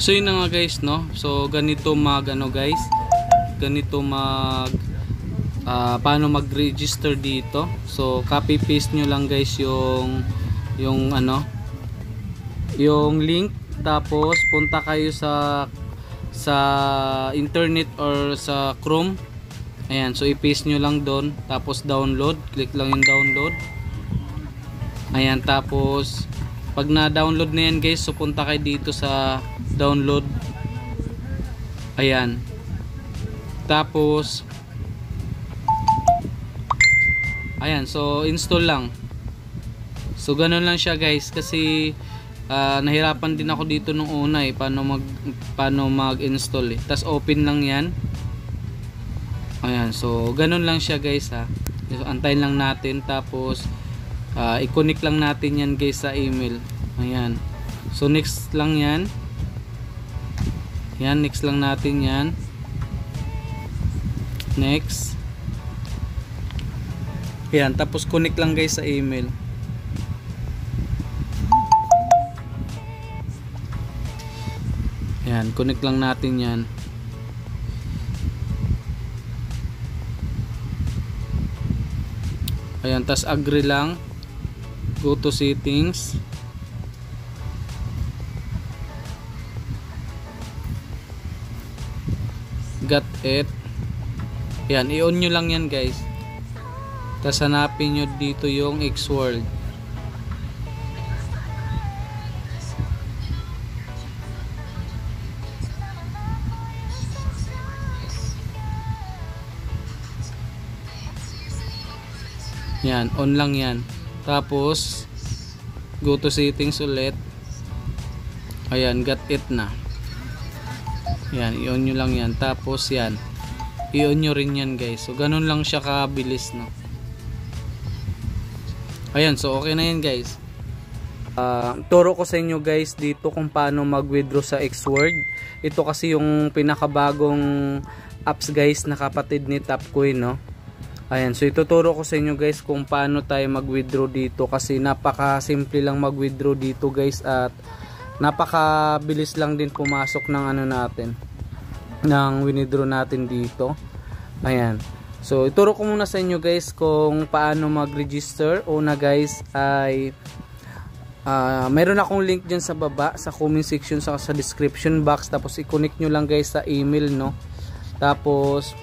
So yun na nga guys, no. So ganito mag ano guys, ganito mag paano mag-register dito. So copy paste nyo lang guys yung ano, yung link, tapos punta kayo sa internet or sa Chrome. Ayan, so i-paste nyo lang doon, tapos download, click lang yung download. Ayan, tapos pag na-download na yan guys, so punta kayo dito sa download. Ayan, tapos ayan, so install lang. So ganun lang siya guys, kasi nahirapan din ako dito nung una paano mag-install tas open lang yan. Ayan, so ganun lang siya guys ha. So, antayin lang natin, tapos i-connect lang natin yan guys sa email. Ayan, so next lang yan. Yan, next lang natin yan. Next. Ayan, tapos connect lang guys sa email. Ayan, connect lang natin yan. Ayan, tas agree lang. Go to settings. Got it. Ayan, i-on nyo lang yan guys. Tas hanapin nyo dito yung Xworld. Yan, on lang yan. Tapos go to settings ulit. Ayan, got it na. Yan, i-on nyo lang yan. Tapos yan, i-on nyo rin yan guys. So ganun lang siya kabilis, no. Ayan, so okay na yan guys. Turo ko sa inyo guys dito kung paano mag-withdraw sa Xworld. Ito kasi yung pinakabagong apps guys na kapatid ni Tapcoin, no. Ayan, so ituturo ko sa inyo guys kung paano tayo mag-withdraw dito, kasi napaka-simple lang mag-withdraw dito guys, at napaka-bilis lang din pumasok ng ano natin, ng withdraw natin dito. Ayan, so ituro ko muna sa inyo guys kung paano mag-register. Una guys ay meron akong link dyan sa baba sa comment section, sa description box, tapos i-connect nyo lang guys sa email, no. Tapos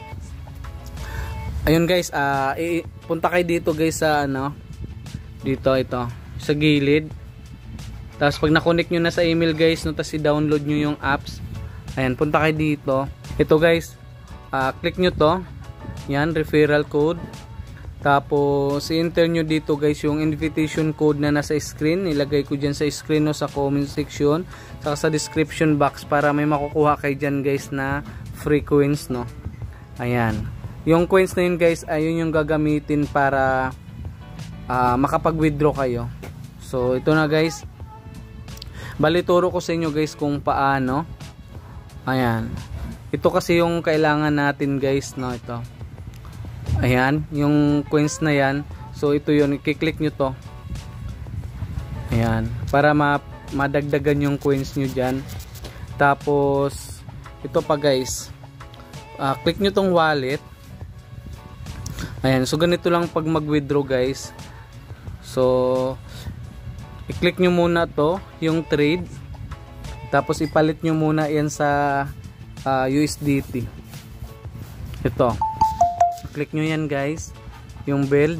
ayun guys, punta kayo dito guys sa ano, dito ito sa gilid. Tapos pag na-connect nyo na sa email guys, no, tapos i-download nyo yung apps. Ayan, punta kayo dito. Ito guys, click nyo to. Yan, referral code. Tapos i-enter nyo dito guys yung invitation code na nasa screen. Nilagay ko dyan sa screen, no, sa comment section, saka sa description box, para may makukuha kayo dyan guys na free coins, no. Ayan, yung coins na yun guys, ayun yung gagamitin para makapag-withdraw kayo. So ito na guys, bali turo ko sa inyo guys kung paano. Ayan, ito kasi yung kailangan natin guys, no. Ito, ayan, yung coins na yan. So ito yun, i-click nyo to. Ayan, para madagdagan yung coins nyo dyan. Tapos ito pa guys, click nyo tong wallet. Ayan, so ganito lang pag mag-withdraw guys. So i-click nyo muna to, yung trade. Tapos ipalit nyo muna yan sa USDT. Ito, click nyo yan guys, yung build.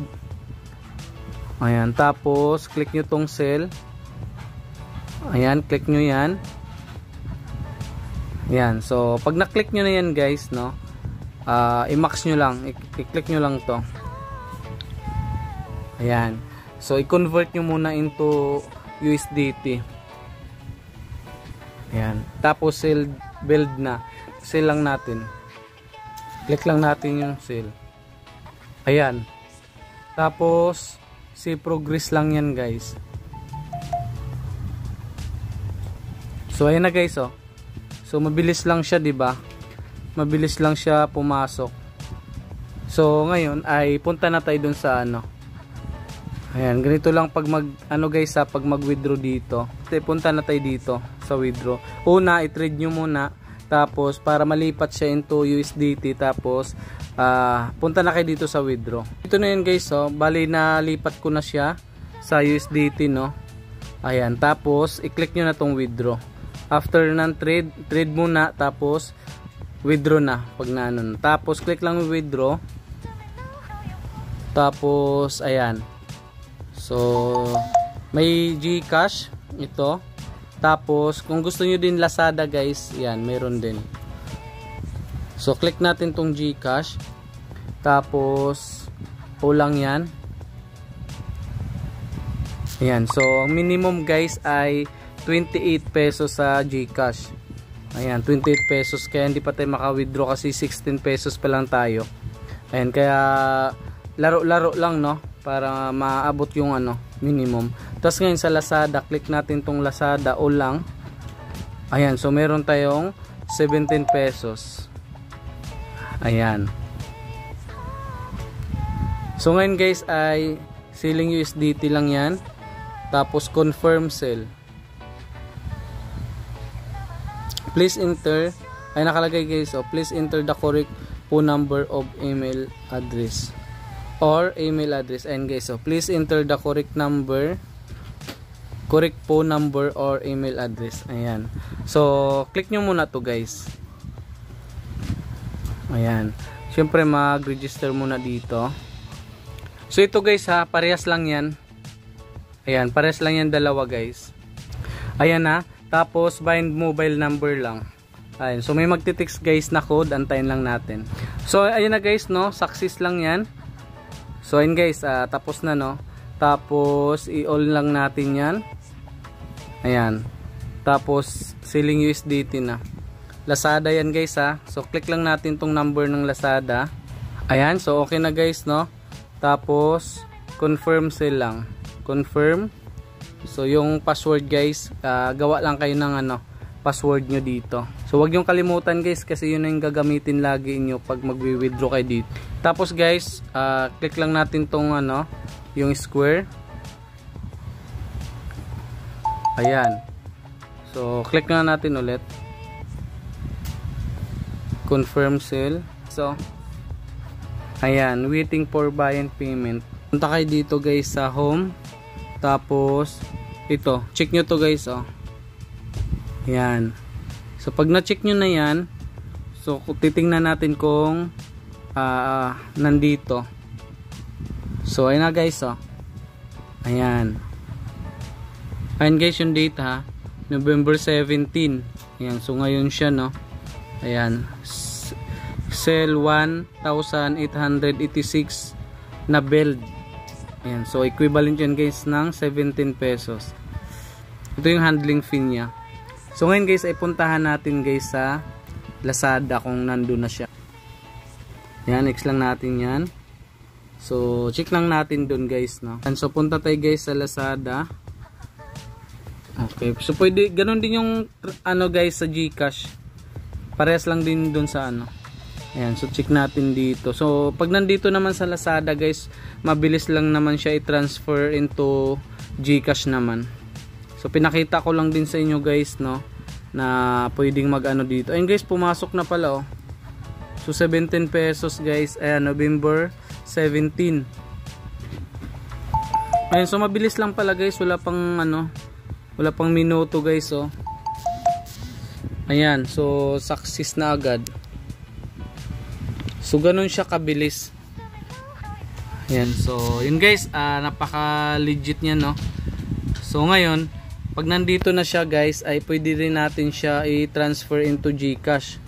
Ayan, tapos click nyo tong sell. Ayan, click nyo yan. Ayan, so pag na-click nyo na yan guys, no, i-max nyo lang, i-click nyo lang to. Ayan, so i-convert nyo muna into USDT. Ayan, tapos sell, build na, sell lang natin, click lang natin yung sell. Ayan, tapos see progress lang yan guys. So ayan na guys, oh. So mabilis lang siya, di ba? Mabilis lang siya pumasok. So ngayon ay punta na tayo dun sa ano, Ayan, ganito lang pag guys ha, pag mag-withdraw dito. Punta na tayo dito sa withdraw. Una, i-trade nyo muna. Tapos, para malipat siya into USDT. Tapos, punta na kayo dito sa withdraw. Ito na yun guys, oh. Bali, nalipat ko na siya sa USDT, no. Ayan, tapos, i-click nyo na tong withdraw. After ng trade muna. Tapos, withdraw na. Pag na ano. Tapos, click lang yung withdraw. Tapos, ayan. So, may GCash ito. Tapos, kung gusto nyo din Lazada guys, yan, meron din. So, click natin tong GCash. Tapos, lang yan. Ayan. So, ang minimum guys ay 28 pesos sa GCash. Ayan, 28 pesos. Kaya hindi pa tayo maka-withdraw kasi 16 pesos pa lang tayo. Ayan, kaya laro-laro lang, no? Para maabot yung minimum. Tapos ngayon sa Lazada, click natin tong Lazada all lang. Ayan, so meron tayong 17 pesos. Ayan. So ngayon guys ay selling USDT lang yan. Tapos confirm sell. Please enter, ay nakalagay guys, please enter the correct phone number of email address or email address. And guys, so please enter the correct phone number or email address. Ayan. So, click nyo muna to guys. Ayan. Siyempre, mag-register muna dito. So, ito guys ha, parehas lang yan. Ayan, parehas lang yan dalawa guys. Ayan ha. Tapos, bind mobile number lang. Ayan. So, may magtitext guys na code. Antayin lang natin. So, ayan na guys, no? Success lang yan. So ayun guys, tapos na, no. Tapos i-all lang natin 'yan. Ayan. Tapos selling USDT na. Lazada 'yan guys ha. So click lang natin tong number ng Lazada. Ayan, so okay na guys, no. Tapos confirm sell lang. Confirm. So yung password guys, gawa lang kayo ng password nyo dito. So wag yung kalimutan guys kasi yun na yung gagamitin lagi nyo pag magwi-withdraw kayo dito. Tapos guys, click lang natin tong yung square. Ayan. So click na natin ulit. Confirm sell. So ayan, waiting for buy and payment. Punta kayo dito guys sa home. Tapos ito, check nyo to guys, Yan. So pag na-check nyo na yan, so titingnan natin kung nandito. So ayun na guys, ayan. Ayan guys yung date ha, November 17. Ayan, so ngayon siya, no. Ayan, sell 1,886 na build. Ayan, so equivalent yan guys ng 17 pesos. Ito yung handling fee niya. So ngayon guys ay puntahan natin guys sa Lazada kung nandun na siya. Yan, next lang natin yan. So check lang natin dun guys, no. And so punta tayo guys sa Lazada. Okay, so pwede ganun din yung guys sa GCash. Parehas lang din dun sa Ayan, so check natin dito. So pag nandito naman sa Lazada guys, mabilis lang naman siya i-transfer into GCash naman. So pinakita ko lang din sa inyo guys, no, na pwedeng dito. Ayun guys, pumasok na pala, So 17 pesos guys. Ayan, November 17. Ayun, so mabilis lang pala guys, wala pang minuto guys, Ayan, so success na agad. So ganun siya kabilis. Ayan, so yun guys, napaka legit niya, no. So ngayon, pag nandito na siya guys, ay pwede rin natin siya i-transfer into GCash.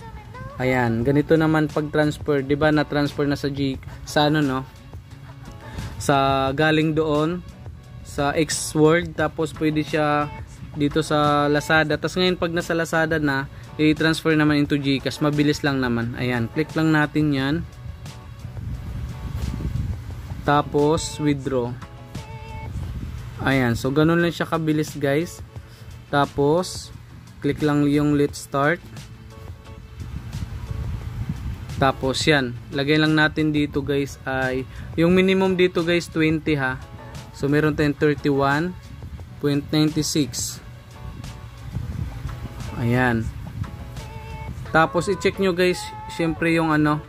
Ayan, ganito naman pag transfer, 'di ba? Na-transfer na sa sa galing doon sa Xworld, tapos pwede siya dito sa Lazada. Tapos ngayon pag nasa Lazada na, i-transfer naman into GCash. Mabilis lang naman. Ayan, click lang natin 'yan. Tapos withdraw. Ayan, so ganun lang siya kabilis guys. Tapos click lang yung let's start. Tapos yan, lagay lang natin dito guys ay yung minimum dito guys 20 ha. So meron tayong 31.96. Ayan. Tapos i-check nyo guys, syempre yung ano,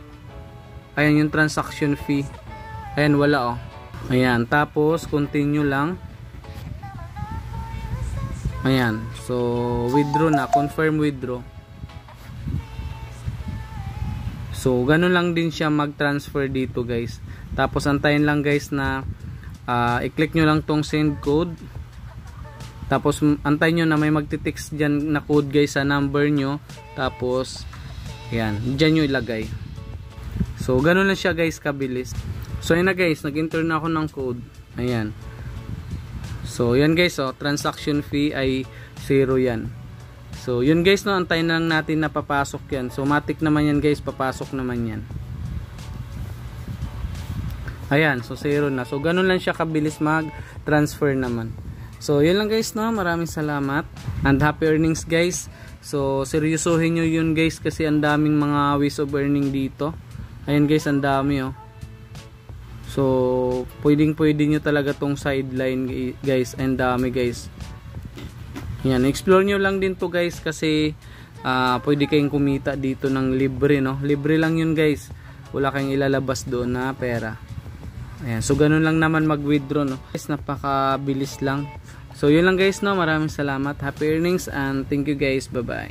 ayan yung transaction fee. Ayan, wala oh. Ayan, tapos continue lang. Ayan, so withdraw na, confirm withdraw. So ganun lang din siya mag-transfer dito guys. Tapos antayin lang guys na i-click nyo lang tong send code. Tapos antayin nyo na may magti-text dyan na code guys sa number nyo. Tapos ayan, dyan nyo ilagay. So ganun lang siya guys, kabilis. So ayan na guys, nag-enter na ako ng code. Ayan. So yan guys, oh, transaction fee ay 0 yan. So yun guys, no, antayin lang natin na papasok yan. So matik naman yan guys, papasok naman yan. Ayan, so 0 na. So ganun lang siya kabilis mag-transfer naman. So yun lang guys, no, maraming salamat and happy earnings guys. So seryosohin nyo yun guys, kasi ang daming mga ways of earning dito. Ayan guys, ang dami oh. So pwede nyo talaga tong sideline guys, and dami guys. Yan, explore nyo lang din to guys, kasi pwede kayong kumita dito ng libre, no? Libre lang yun guys, wala kayong ilalabas doon na pera. Ayan, so ganun lang naman mag-withdraw, no? Guys, napakabilis lang. So yun lang guys, no, maraming salamat, happy earnings and thank you guys, bye bye.